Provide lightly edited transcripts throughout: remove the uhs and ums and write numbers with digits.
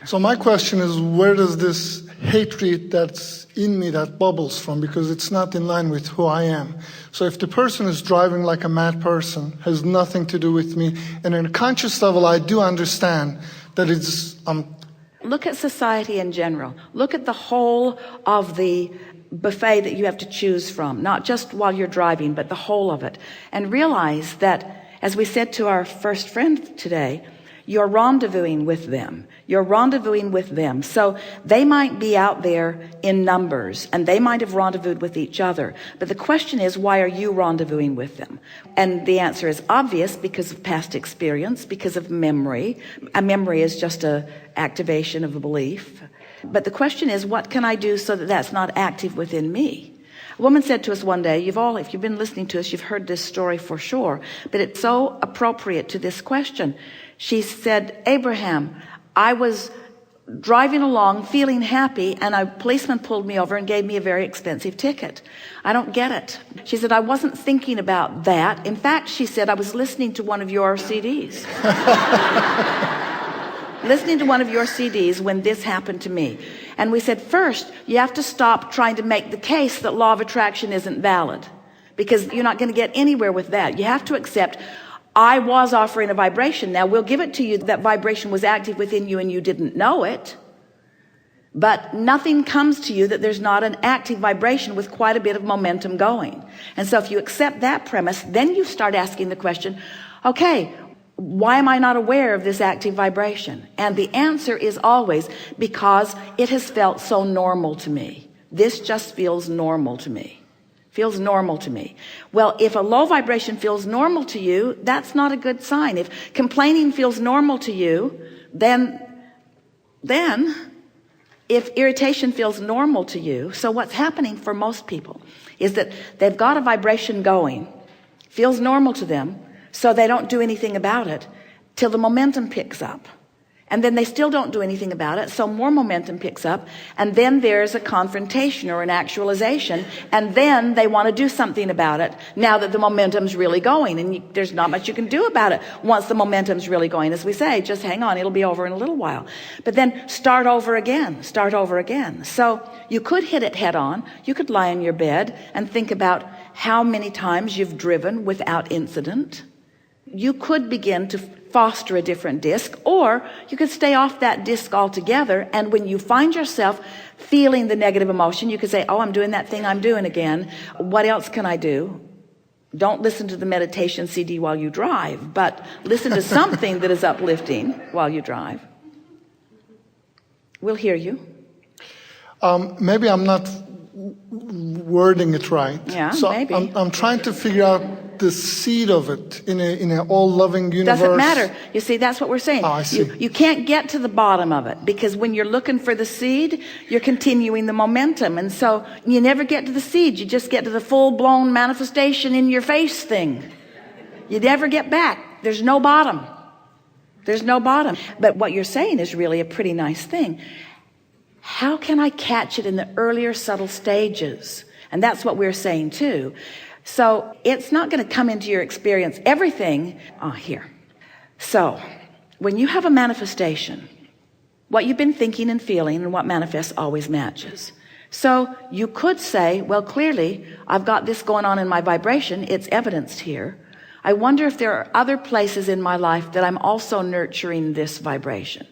So my question is, where does this hatred that's in me that bubbles from? Because it's not in line with who I am. So if the person is driving like a mad person, has nothing to do with me, and on a conscious level I do understand that it's... Look at society in general. Look at the whole of the buffet that you have to choose from, not just while you're driving, but the whole of it. And realize that, as we said to our first friend today, you're rendezvousing with them. You're rendezvousing with them. So they might be out there in numbers, and they might have rendezvoused with each other. But the question is, why are you rendezvousing with them? And the answer is obvious, because of past experience, because of memory. A memory is just an activation of a belief. But the question is, what can I do so that that's not active within me? A woman said to us one day, if you've been listening to us, you've heard this story for sure, but it's so appropriate to this question. She said, Abraham, I was driving along feeling happy, and a policeman pulled me over and gave me a very expensive ticket. I don't get it. She said, I wasn't thinking about that. In fact, she said, I was listening to one of your CDs. Listening to one of your CDs when this happened to me. And we said, first, you have to stop trying to make the case that law of attraction isn't valid, because you're not going to get anywhere with that. You have to accept, I was offering a vibration. Now we'll give it to you that vibration was active within you and you didn't know it, but nothing comes to you that there's not an active vibration with quite a bit of momentum going. And so if you accept that premise, then you start asking the question, okay, why am I not aware of this active vibration? And the answer is always, because it has felt so normal to me. This just feels normal to me. Feels normal to me. Well, if a low vibration feels normal to you, that's not a good sign. If complaining feels normal to you, then if irritation feels normal to you, so what's happening for most people is that they've got a vibration going, feels normal to them, so they don't do anything about it till the momentum picks up. And then they still don't do anything about it, so more momentum picks up, and then there's a confrontation or an actualization, and then they want to do something about it now that the momentum's really going, and there's not much you can do about it once the momentum's really going. As we say, just hang on, it'll be over in a little while. But then start over again. So you could hit it head on. You could lie in your bed and think about how many times you've driven without incident. You could begin to foster a different disc, or you could stay off that disc altogether, and when you find yourself feeling the negative emotion, you could say, oh, I'm doing that thing I'm doing again. What else can I do? Don't listen to the meditation CD while you drive, but listen to something that is uplifting while you drive. We'll hear you. Maybe I'm not wording it right. Yeah, so maybe. I'm trying to figure out the seed of it in an all-loving universe. Doesn't matter. You see, that's what we're saying. Oh, I see. You can't get to the bottom of it, because when you're looking for the seed, you're continuing the momentum. And so you never get to the seed. You just get to the full-blown manifestation in your face thing. You never get back. There's no bottom. There's no bottom. But what you're saying is really a pretty nice thing. How can I catch it in the earlier subtle stages? And that's what we're saying too. So it's not going to come into your experience everything here. So when you have a manifestation, what you've been thinking and feeling and what manifests always matches. So you could say, well, clearly I've got this going on in my vibration. It's evidenced here. I wonder if there are other places in my life that I'm also nurturing this vibration.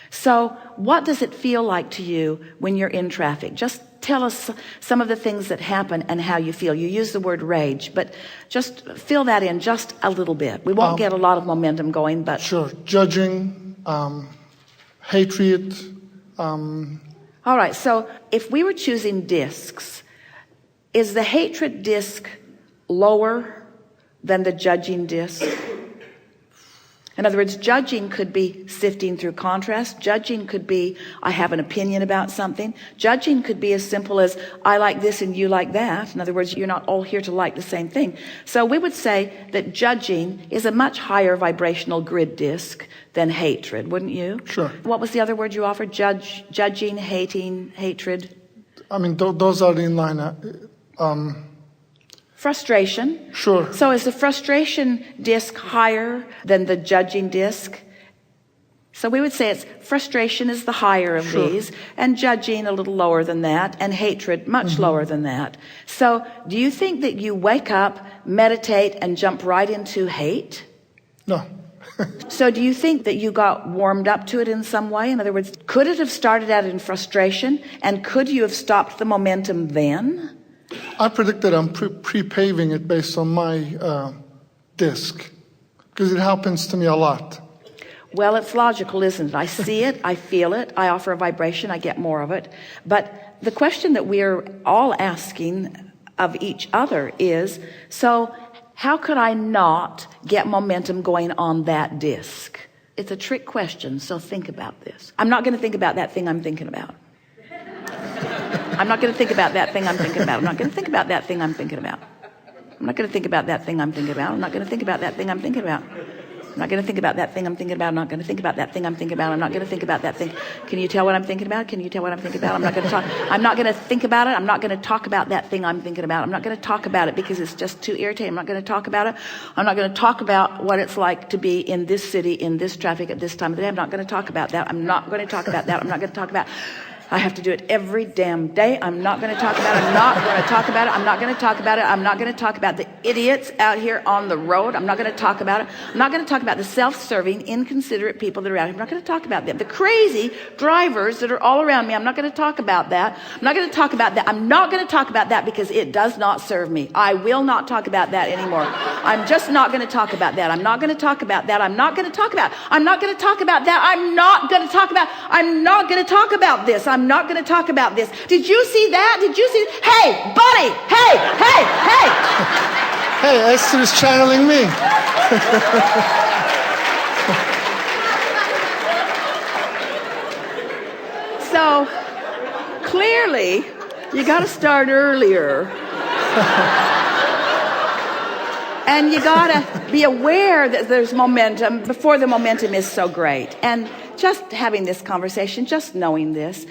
So what does it feel like to you when you're in traffic? Just tell us some of the things that happen and how you feel. You use the word rage, but just fill that in just a little bit. We won't get a lot of momentum going, but... Sure. Judging, hatred. All right, so if we were choosing discs, is the hatred disc lower than the judging disc? In other words, judging could be sifting through contrast. Judging could be, I have an opinion about something. Judging could be as simple as, I like this and you like that. In other words, you're not all here to like the same thing. So we would say that judging is a much higher vibrational grid disc than hatred, wouldn't you? Sure. What was the other word you offered? Judging, hating, hatred? I mean, those are in line. Frustration. Sure. So is the frustration disc higher than the judging disc? So we would say it's frustration is the higher of these, and judging a little lower than that, and hatred much lower than that. So do you think that you wake up, meditate, and jump right into hate? No. So do you think that you got warmed up to it in some way? In other words, could it have started out in frustration, and could you have stopped the momentum then? I predict that I'm pre-paving it based on my disc, because it happens to me a lot. Well, it's logical, isn't it? I see it, I feel it, I offer a vibration, I get more of it. But the question that we're all asking of each other is, so how could I not get momentum going on that disc? It's a trick question, so think about this. I'm not going to think about that thing I'm thinking about. I'm not going to think about that thing I'm thinking about. I'm not going to think about that thing I'm thinking about. I'm not going to think about that thing I'm thinking about. I'm not going to think about that thing I'm thinking about. I'm not going to think about that thing I'm thinking about. I'm not going to think about that thing I'm thinking about. I'm not going to think about that thing. Can you tell what I'm thinking about? Can you tell what I'm thinking about? I'm not going to talk. I'm not going to think about it. I'm not going to talk about that thing I'm thinking about. I'm not going to talk about it because it's just too irritating. I'm not going to talk about it. I'm not going to talk about what it's like to be in this city, in this traffic at this time of the day. I'm not going to talk about that. I'm not going to talk about that. I'm not going to talk about I have to do it every damn day. I'm not going to talk about it. I'm not going to talk about it. I'm not going to talk about it. I'm not going to talk about the idiots out here on the road. I'm not going to talk about it. I'm not going to talk about the self-serving, inconsiderate people that are out here. I'm not going to talk about them. The crazy drivers that are all around me. I'm not going to talk about that. I'm not going to talk about that. I'm not going to talk about that because it does not serve me. I will not talk about that anymore. I'm just not going to talk about that. I'm not going to talk about that. I'm not going to talk about it. I'm not going to talk about that. I'm not going to talk about I'm not going to talk about this. I'm not going to talk about this. Did you see that? Did you see? Hey, buddy. Hey, hey, hey. Hey, Esther is channeling me. So clearly, you got to start earlier. And you got to be aware that there's momentum before the momentum is so great. And just having this conversation, just knowing this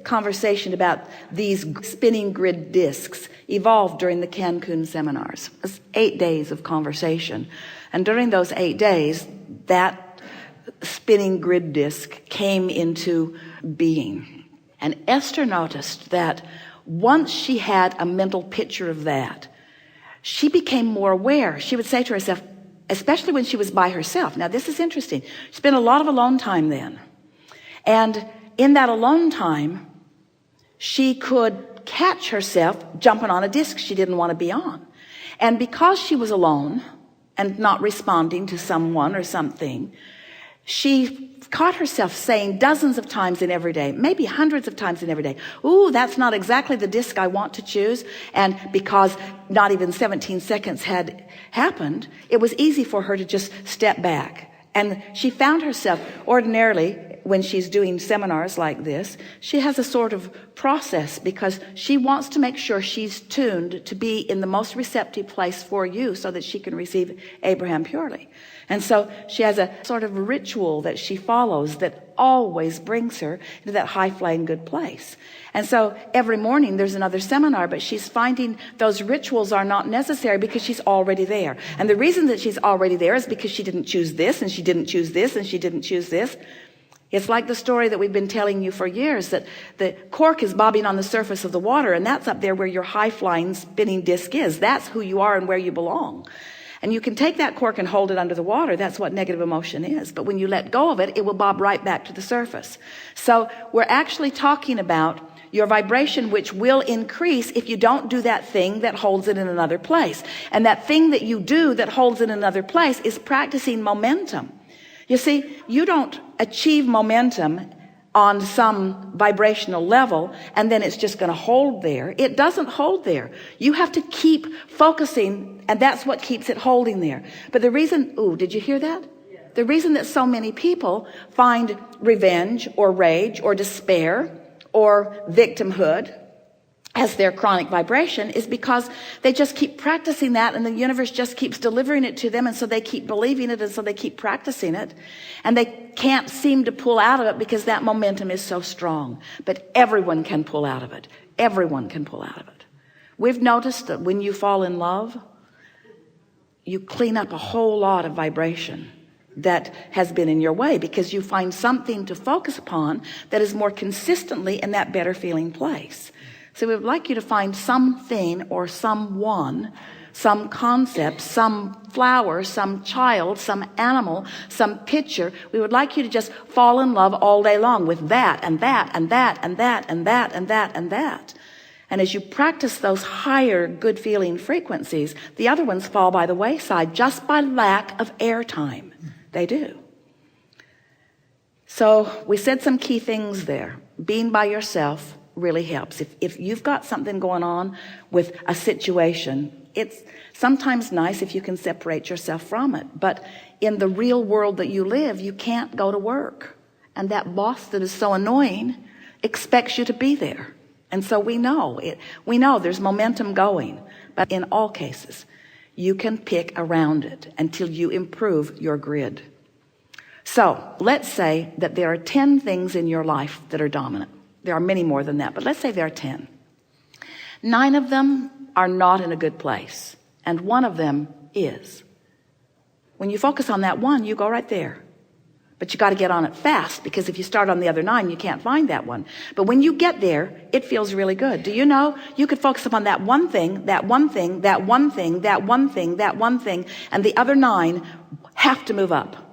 conversation about these spinning grid discs evolved during the Cancun seminars. It was 8 days of conversation. And during those 8 days, that spinning grid disc came into being. And Esther noticed that once she had a mental picture of that, she became more aware. She would say to herself, especially when she was by herself. Now, this is interesting. She spent a lot of alone time then. And in that alone time, she could catch herself jumping on a disc she didn't want to be on. And because she was alone and not responding to someone or something, she caught herself saying dozens of times in every day, maybe hundreds of times in every day, ooh, that's not exactly the disc I want to choose. And because not even 17 seconds had happened, it was easy for her to just step back. And she found herself ordinarily, when she's doing seminars like this, she has a sort of process because she wants to make sure she's tuned to be in the most receptive place for you so that she can receive Abraham purely. And so she has a sort of ritual that she follows that always brings her into that high-flying good place. And so every morning there's another seminar, but she's finding those rituals are not necessary because she's already there. And the reason that she's already there is because she didn't choose this, and she didn't choose this, and she didn't choose this. It's like the story that we've been telling you for years, that the cork is bobbing on the surface of the water, and that's up there where your high-flying spinning disc is. That's who you are and where you belong. And you can take that cork and hold it under the water. That's what negative emotion is. But when you let go of it, it will bob right back to the surface. So we're actually talking about your vibration, which will increase if you don't do that thing that holds it in another place. And that thing that you do that holds it in another place is practicing momentum. You see, you don't achieve momentum on some vibrational level and then it's just going to hold there. It doesn't hold there. You have to keep focusing, and that's what keeps it holding there. But the reason, ooh, did you hear that? The reason that so many people find revenge or rage or despair or victimhood as their chronic vibration is because they just keep practicing that, and the universe just keeps delivering it to them, and so they keep believing it, and so they keep practicing it, and they can't seem to pull out of it because that momentum is so strong. But everyone can pull out of it. Everyone can pull out of it. We've noticed that when you fall in love, you clean up a whole lot of vibration that has been in your way, because you find something to focus upon that is more consistently in that better feeling place. So we would like you to find something or someone, some concept, some flower, some child, some animal, some picture. We would like you to just fall in love all day long with that and that and that and that and that and that and that. And as you practice those higher good feeling frequencies, the other ones fall by the wayside just by lack of airtime. They do. So we said some key things there. Being by yourself really helps. If you've got something going on with a situation, it's sometimes nice if you can separate yourself from it. But in the real world that you live, you can't go to work. And that boss that is so annoying expects you to be there. And so we know there's momentum going. But in all cases, you can pick around it until you improve your grid. So let's say that there are 10 things in your life that are dominant. There are many more than that, but let's say there are 10. 9 of them are not in a good place, and 1 of them is. When you focus on that 1, you go right there. But you got to get on it fast, because if you start on the other 9, you can't find that 1. But when you get there, it feels really good. Do you know you could focus upon that one thing, that one thing, that one thing, that one thing, that one thing, and the other 9 have to move up.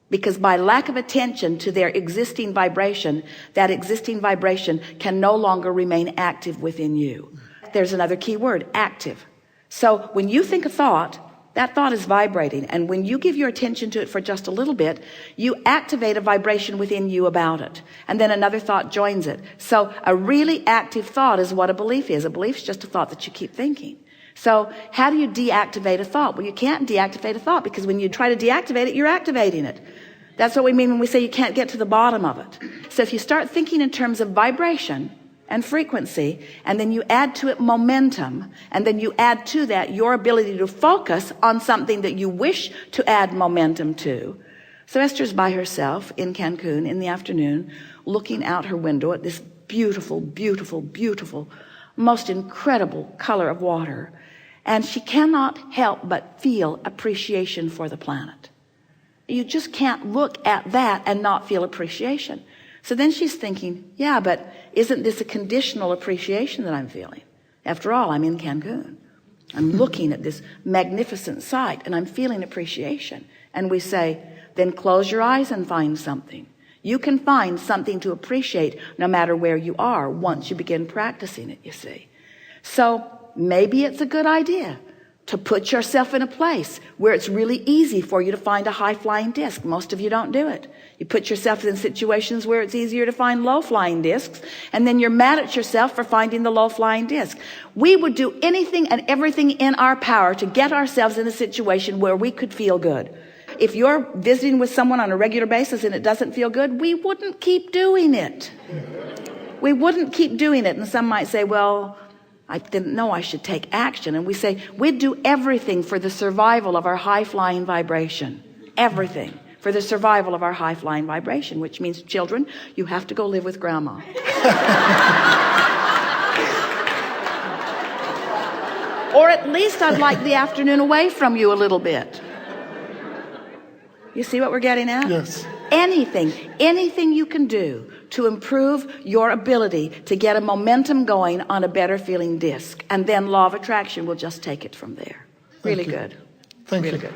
Because by lack of attention to their existing vibration, that existing vibration can no longer remain active within you. There's another key word, active. So when you think a thought, that thought is vibrating. And when you give your attention to it for just a little bit, you activate a vibration within you about it. And then another thought joins it. So a really active thought is what a belief is. A belief is just a thought that you keep thinking. So how do you deactivate a thought? Well, you can't deactivate a thought, because when you try to deactivate it, you're activating it. That's what we mean when we say you can't get to the bottom of it. So if you start thinking in terms of vibration and frequency, and then you add to it momentum, and then you add to that your ability to focus on something that you wish to add momentum to. So Esther's by herself in Cancun in the afternoon, looking out her window at this beautiful, beautiful, beautiful, most incredible color of water. And she cannot help but feel appreciation for the planet. You just can't look at that and not feel appreciation. So then she's thinking, yeah, but isn't this a conditional appreciation that I'm feeling? After all, I'm in Cancun. I'm looking at this magnificent sight and I'm feeling appreciation. And we say, then close your eyes and find something. You can find something to appreciate no matter where you are once you begin practicing it, you see. So maybe it's a good idea to put yourself in a place where it's really easy for you to find a high-flying disc. Most of you don't do it. You put yourself in situations where it's easier to find low-flying discs, and then you're mad at yourself for finding the low-flying disc. We would do anything and everything in our power to get ourselves in a situation where we could feel good. If you're visiting with someone on a regular basis and it doesn't feel good, we wouldn't keep doing it. We wouldn't keep doing it. And some might say, well, I didn't know I should take action. And we say, we'd do everything for the survival of our high-flying vibration. Everything for the survival of our high-flying vibration, which means, children, you have to go live with grandma. Or at least I'd like the afternoon away from you a little bit. You see what we're getting at? Yes. Anything you can do to improve your ability to get a momentum going on a better feeling disc. And then law of attraction will just take it from there. Really good. Thank you. Really good.